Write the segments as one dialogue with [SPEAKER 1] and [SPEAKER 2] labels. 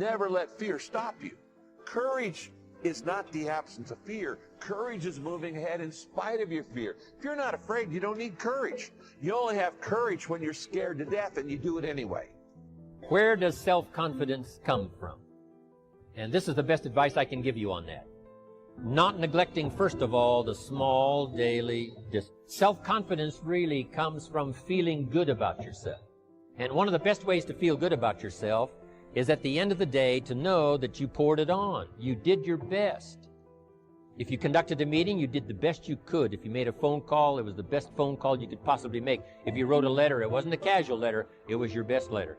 [SPEAKER 1] Never let fear stop you. Courage is not the absence of fear. Courage is moving ahead in spite of your fear. If you're not afraid, you don't need courage. You only have courage when you're scared to death, and you do it anyway.
[SPEAKER 2] Where does self-confidence come from? And this is the best advice I can give you on that. Not neglecting, first of all, the small daily self-confidence really comes from feeling good about yourself. And one of the best ways to feel good about yourself is at the end of the day to know that you poured it on. You did your best. If you conducted a meeting, you did the best you could. If you made a phone call, it was the best phone call you could possibly make. If you wrote a letter, it wasn't a casual letter, it was your best letter.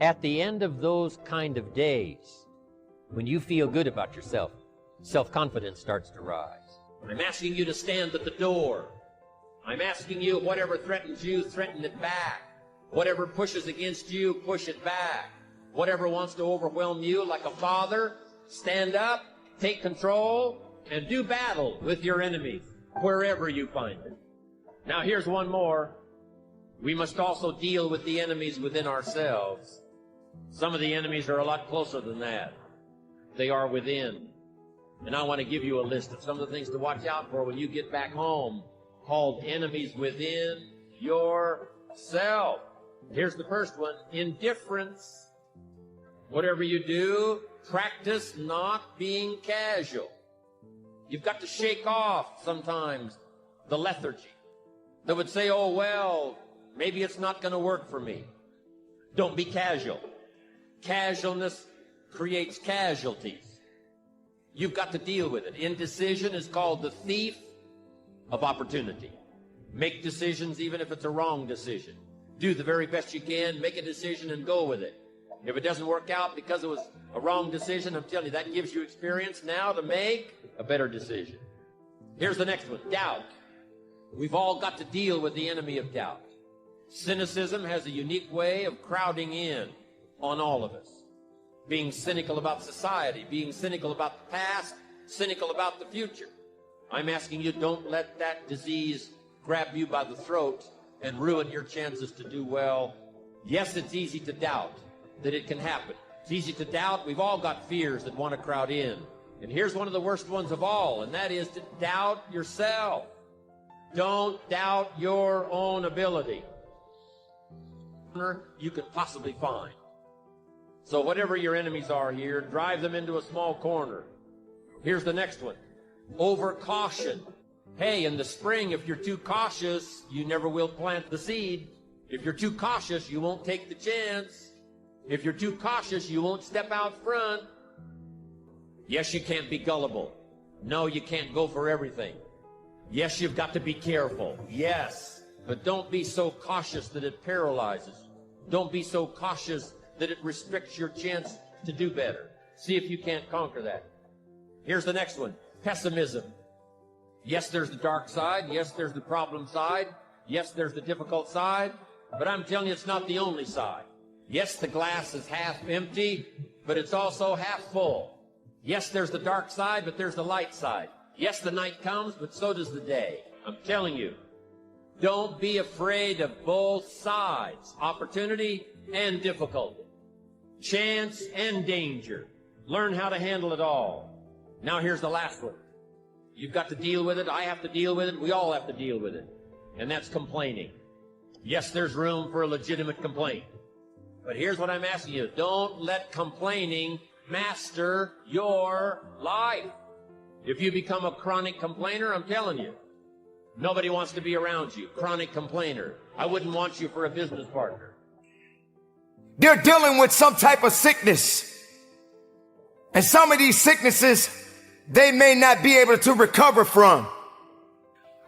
[SPEAKER 2] At the end of those kind of days, when you feel good about yourself, self-confidence starts to rise. I'm asking you to stand at the door. I'm asking you, whatever threatens you, threaten it back. Whatever pushes against you, push it back. Whatever wants to overwhelm you, like a father, stand up, take control, and do battle with your enemies, wherever you find them. Now here's one more. We must also deal with the enemies within ourselves. Some of the enemies are a lot closer than that. They are within. And I want to give you a list of some of the things to watch out for when you get back home, called enemies within yourself. Here's the first one, indifference. Whatever you do, practice not being casual. You've got to shake off sometimes the lethargy that would say, oh, well, maybe it's not going to work for me. Don't be casual. Casualness creates casualties. You've got to deal with it. Indecision is called the thief of opportunity. Make decisions even if it's a wrong decision. Do the very best you can, make a decision and go with it. If it doesn't work out because it was a wrong decision, I'm telling you, that gives you experience now to make a better decision. Here's the next one, doubt. We've all got to deal with the enemy of doubt. Cynicism has a unique way of crowding in on all of us. Being cynical about society, being cynical about the past, cynical about the future. I'm asking you, don't let that disease grab you by the throat and ruin your chances to do well. Yes, it's easy to doubt that it can happen. It's easy to doubt. We've all got fears that want to crowd in. And here's one of the worst ones of all, and that is to doubt yourself. Don't doubt your own ability. You could possibly find. So whatever your enemies are here, drive them into a small corner. Here's the next one. Over-caution. Hey, in the spring, if you're too cautious, you never will plant the seed. If you're too cautious, you won't take the chance. If you're too cautious, you won't step out front. Yes, you can't be gullible. No, you can't go for everything. Yes, you've got to be careful. Yes, but don't be so cautious that it paralyzes. Don't be so cautious that it restricts your chance to do better. See if you can't conquer that. Here's the next one, pessimism. Yes, there's the dark side. Yes, there's the problem side. Yes, there's the difficult side. But I'm telling you, it's not the only side. Yes, the glass is half empty, but it's also half full. Yes, there's the dark side, but there's the light side. Yes, the night comes, but so does the day. I'm telling you, don't be afraid of both sides, opportunity and difficulty, chance and danger. Learn how to handle it all. Now here's the last one. You've got to deal with it. I have to deal with it. We all have to deal with it. And that's complaining. Yes, there's room for a legitimate complaint. But here's what I'm asking you. Don't let complaining master your life. If you become a chronic complainer, I'm telling you, nobody wants to be around you. Chronic complainer. I wouldn't want you for a business partner.
[SPEAKER 3] They're dealing with some type of sickness. And some of these sicknesses, they may not be able to recover from.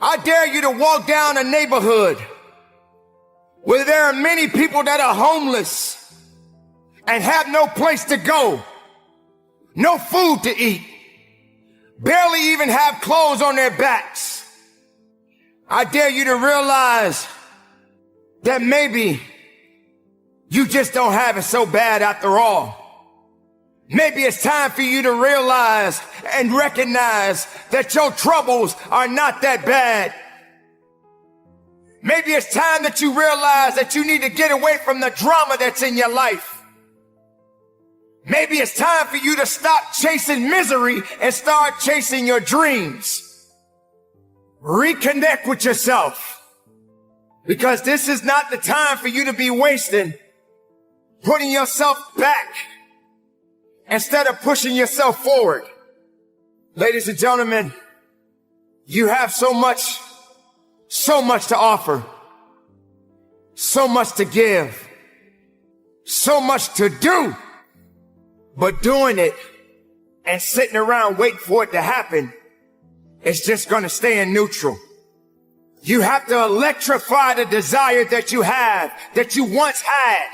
[SPEAKER 3] I dare you to walk down a neighborhood where there are many people that are homeless and have no place to go, no food to eat, barely even have clothes on their backs. I dare you to realize that maybe you just don't have it so bad after all. Maybe it's time for you to realize and recognize that your troubles are not that bad. Maybe it's time that you realize that you need to get away from the drama that's in your life. Maybe it's time for you to stop chasing misery and start chasing your dreams. Reconnect with yourself, because this is not the time for you to be wasting putting yourself back instead of pushing yourself forward. Ladies and gentlemen, you have so much to offer, so much to give, so much to do, but doing it and sitting around waiting for it to happen, it's just going to stay in neutral. You have to electrify the desire that you have, that you once had.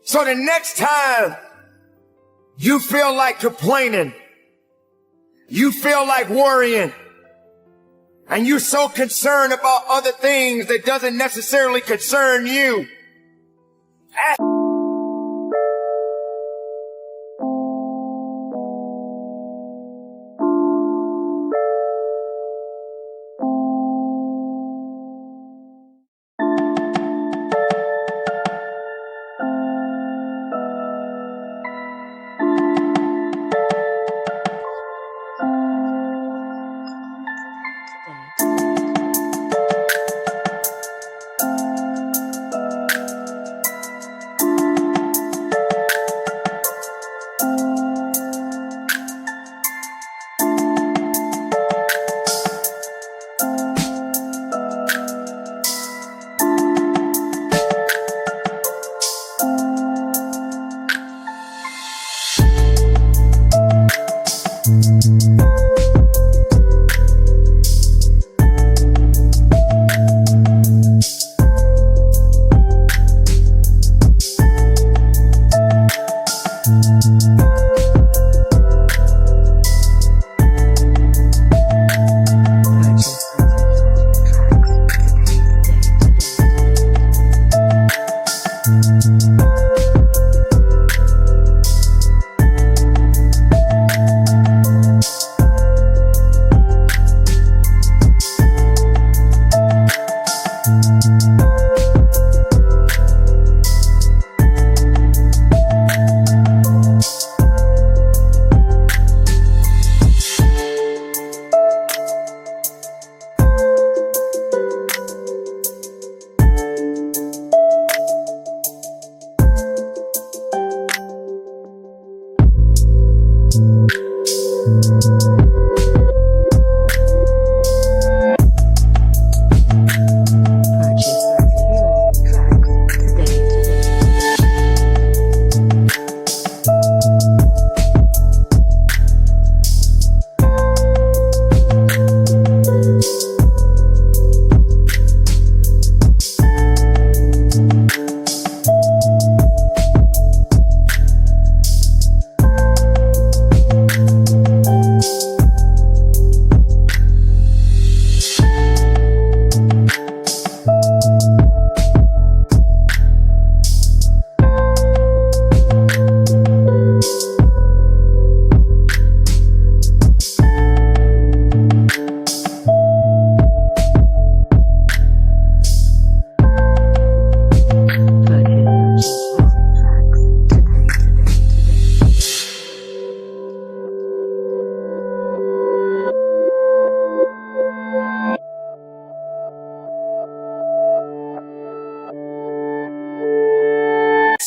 [SPEAKER 3] So the next time you feel like complaining, you feel like worrying, and you're so concerned about other things that doesn't necessarily concern you,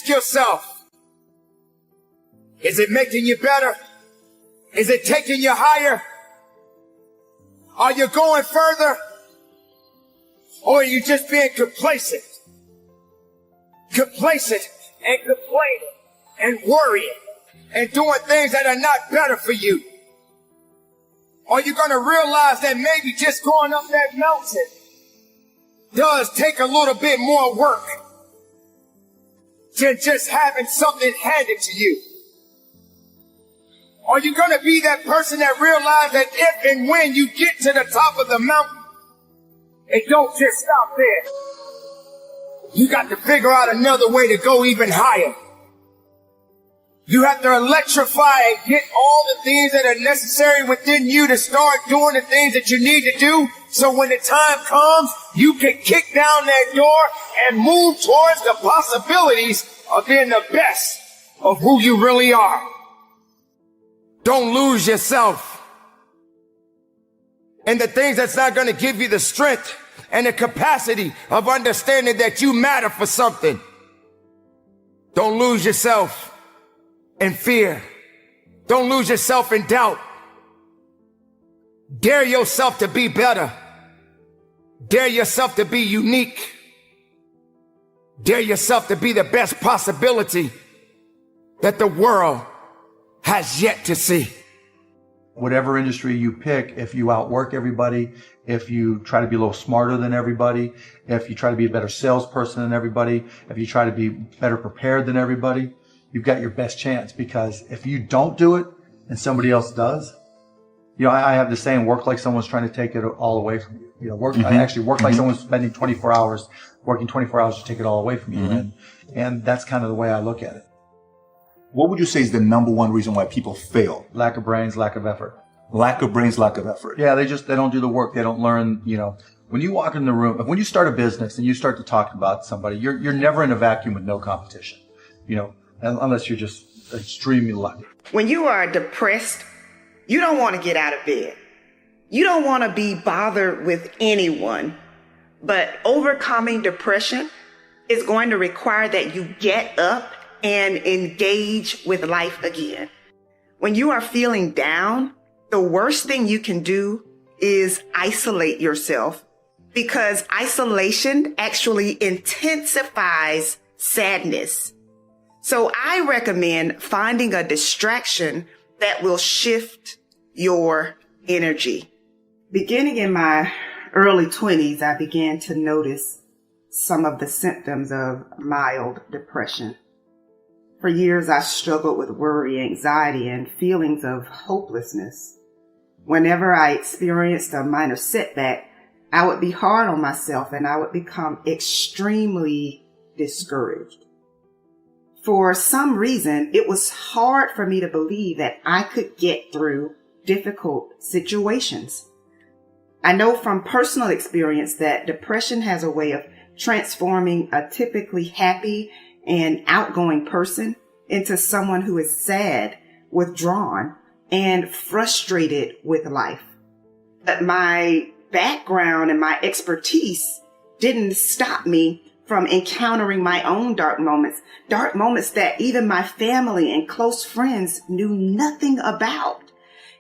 [SPEAKER 3] yourself, is it making you better? Is it taking you higher? Are you going further? Or are you just being complacent? Complacent and complaining and worrying and doing things that are not better for you? Are you going to realize that maybe just going up that mountain does take a little bit more work than just having something handed to you? Are you going to be that person that realizes that if and when you get to the top of the mountain, it don't just stop there? You got to figure out another way to go even higher. You have to electrify and get all the things that are necessary within you to start doing the things that you need to do, so when the time comes, you can kick down that door and move towards the possibilities of being the best of who you really are. Don't lose yourself in the things that's not going to give you the strength and the capacity of understanding that you matter for something. Don't lose yourself in fear. Don't lose yourself in doubt. Dare yourself to be better. Dare yourself to be unique. Dare yourself to be the best possibility that the world has yet to see.
[SPEAKER 4] Whatever industry you pick, if you outwork everybody, if you try to be a little smarter than everybody, if you try to be a better salesperson than everybody, if you try to be better prepared than everybody, you've got your best chance. Because if you don't do it and somebody else does, you know, I have the saying, work like someone's trying to take it all away from you. You know, I actually work like someone's spending 24 hours, working 24 hours to take it all away from you. And that's kind of the way I look at it.
[SPEAKER 5] What would you say is the number one reason why people fail?
[SPEAKER 4] Lack of brains, lack of effort.
[SPEAKER 5] Lack of brains, lack of effort.
[SPEAKER 4] Yeah, they don't do the work. They don't learn, you know. When you walk in the room, when you start a business and you start to talk about somebody, you're never in a vacuum with no competition, you know, unless you're just extremely lucky.
[SPEAKER 6] When you are depressed, you don't want to get out of bed. You don't want to be bothered with anyone. But overcoming depression is going to require that you get up and engage with life again. When you are feeling down, the worst thing you can do is isolate yourself, because isolation actually intensifies sadness. So I recommend finding a distraction that will shift your energy. Beginning in my early 20s, I began to notice some of the symptoms of mild depression. For years, I struggled with worry, anxiety, and feelings of hopelessness. Whenever I experienced a minor setback, I would be hard on myself and I would become extremely discouraged. For some reason, it was hard for me to believe that I could get through difficult situations. I know from personal experience that depression has a way of transforming a typically happy and outgoing person into someone who is sad, withdrawn, and frustrated with life. But my background and my expertise didn't stop me from encountering my own dark moments that even my family and close friends knew nothing about.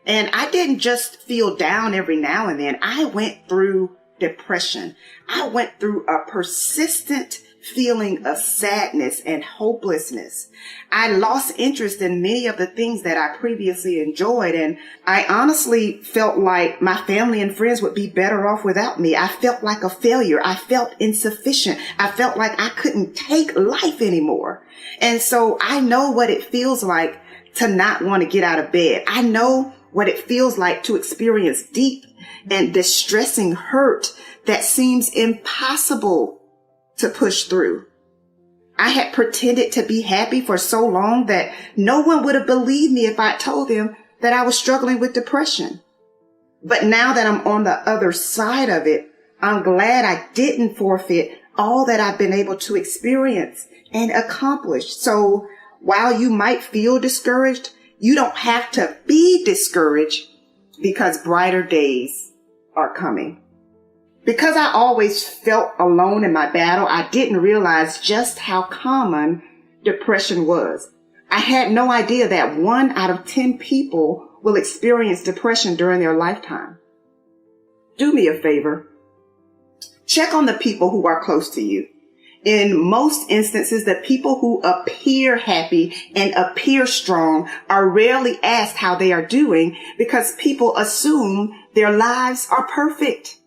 [SPEAKER 6] And I didn't just feel down every now and then. I went through depression. I went through a persistent feeling of sadness and hopelessness. I lost interest in many of the things that I previously enjoyed, and I honestly felt like my family and friends would be better off without me. I felt like a failure. I felt insufficient. I felt like I couldn't take life anymore. And so I know what it feels like to not want to get out of bed. I know what it feels like to experience deep and distressing hurt that seems impossible to push through. I had pretended to be happy for so long that no one would have believed me if I told them that I was struggling with depression. But now that I'm on the other side of it, I'm glad I didn't forfeit all that I've been able to experience and accomplish. So while you might feel discouraged, you don't have to be discouraged, because brighter days are coming. Because I always felt alone in my battle, I didn't realize just how common depression was. I had no idea that 1 out of 10 people will experience depression during their lifetime. Do me a favor. Check on the people who are close to you. In most instances, the people who appear happy and appear strong are rarely asked how they are doing, because people assume their lives are perfect.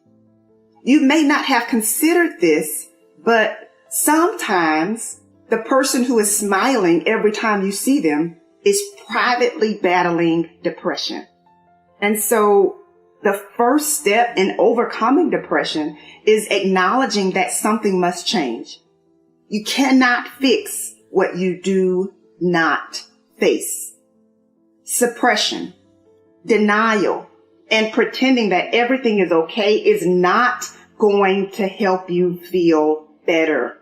[SPEAKER 6] You may not have considered this, but sometimes the person who is smiling every time you see them is privately battling depression. And so the first step in overcoming depression is acknowledging that something must change. You cannot fix what you do not face. Suppression, denial, and pretending that everything is okay is not going to help you feel better.